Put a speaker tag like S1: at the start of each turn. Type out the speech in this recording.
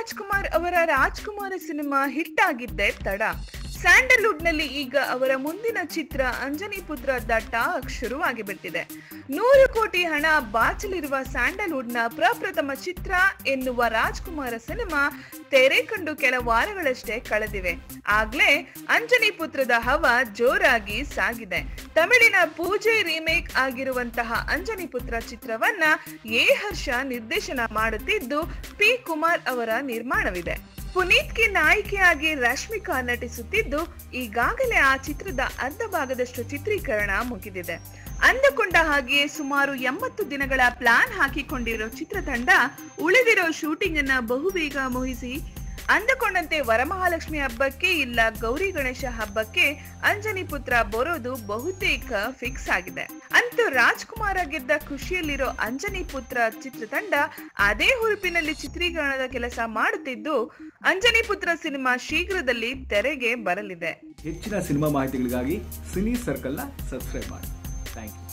S1: ರಾಜ್ಕುಮಾರ್ ಅವರ Rajkumar cinema hit ಆಗಿದ್ದೆ ತಡ. ಸ್ಯಾಂಡಲ್ವುಡ್ ನಲ್ಲಿ ಈಗ ಅವರ ಮುಂದಿನ ಚಿತ್ರ ಅಂಜನಿ ಪುತ್ರ ದ ಟಾಕ್ ಶುರುವಾಗಿ ಬಿಟ್ಟಿದೆ. 100 ಕೋಟಿ ಹಣ ಬಾಚಲಿರುವ ಸ್ಯಾಂಡಲ್ವುಡ್ ನ ಪ್ರಪ್ರಥಮ ಚಿತ್ರ ಎನ್ನುವ ರಾಜ್ಕುಮಾರ ಸಿನಿಮಾ ತೆರೆ ಕಂಡು ಕೆಲ ವಾರಗಳಷ್ಟೇ ಕಳೆದಿವೆ. ಆಗ್ಲೇ ಅಂಜನಿ ಪುತ್ರದ ಹವ ಜೋರಾಗಿ ಸಾಗಿದೆ. ತಮಿಳಿನ ಪೂಜೆ ರೀಮೇಕ್ ಆಗಿರುವಂತಹ ಅಂಜನಿ ಪುತ್ರ ಚಿತ್ರವನ್ನ ಎ ಹರ್ಷ ನಿರ್ದೇಶನ ಮಾಡುತ್ತಿದ್ದು ಪಿ ಕುಮಾರ್ ಅವರ ನಿರ್ಮಾಣವಿದೆ. ಪುನೀತ್ಗೆ ನಾಯಕಿಯಾಗಿ ರಶ್ಮಿಕಾ ನಟಿಸುತ್ತಿದ್ದು ಈಗಾಗಲೇ ಆ ಚಿತ್ರದ ಅರ್ಧ ಭಾಗದಷ್ಟು ಚಿತ್ರೀಕರಣ ಮುಗಿದಿದೆ. ಅಂದುಕೊಂಡ ಹಾಗೆಯೇ ಸುಮಾರು 80 ದಿನಗಳ ಪ್ಲಾನ್ ಹಾಕಿಕೊಂಡಿರೋ ಚಿತ್ರತಂಡ ಉಳಿದಿರೋ ಶೂಟಿಂಗ್ ಅನ್ನ ಬಹುಬೇಗ ಮುಗಿಸಿ ಅಂದುಕೊಂಡಂತೆ ವರಮಹಾಲಕ್ಷ್ಮಿ ಹಬ್ಬಕ್ಕೆ ಇಲ್ಲ ಗೌರಿ ಗಣೇಶ ಹಬ್ಬಕ್ಕೆ ಅಂಜನಿ ಪುತ್ರ ಬರೋದು ಬಹುತೇಕ ಫಿಕ್ಸ್ ಆಗಿದೆ. ಅಂತೂ ರಾಜ್ಕುಮಾರ್ ಗೆದ್ದ ಖುಷಿಯಲ್ಲಿರೋ ಅಂಜನಿ ಪುತ್ರ ಚಿತ್ರತಂಡ ಅದೇ ಹುರುಪಿನಲ್ಲಿ ಚಿತ್ರೀಕರಣದ ಕೆಲಸ ಮಾಡುತ್ತಿದ್ದು ಅಂಜನಿ ಪುತ್ರ ಸಿನಿಮಾ ಶೀಘ್ರದಲ್ಲಿ ತೆರೆಗೆ ಬರಲಿದೆ.
S2: ಹೆಚ್ಚಿನ ಸಿನಿಮಾ ಮಾಹಿತಿಗಳಿಗಾಗಿ ಸಿನಿ ಸರ್ಕಲ್ ನ ಸಬ್ಸ್ಕ್ರೈಬ್ ಮಾಡಿ. Thank you.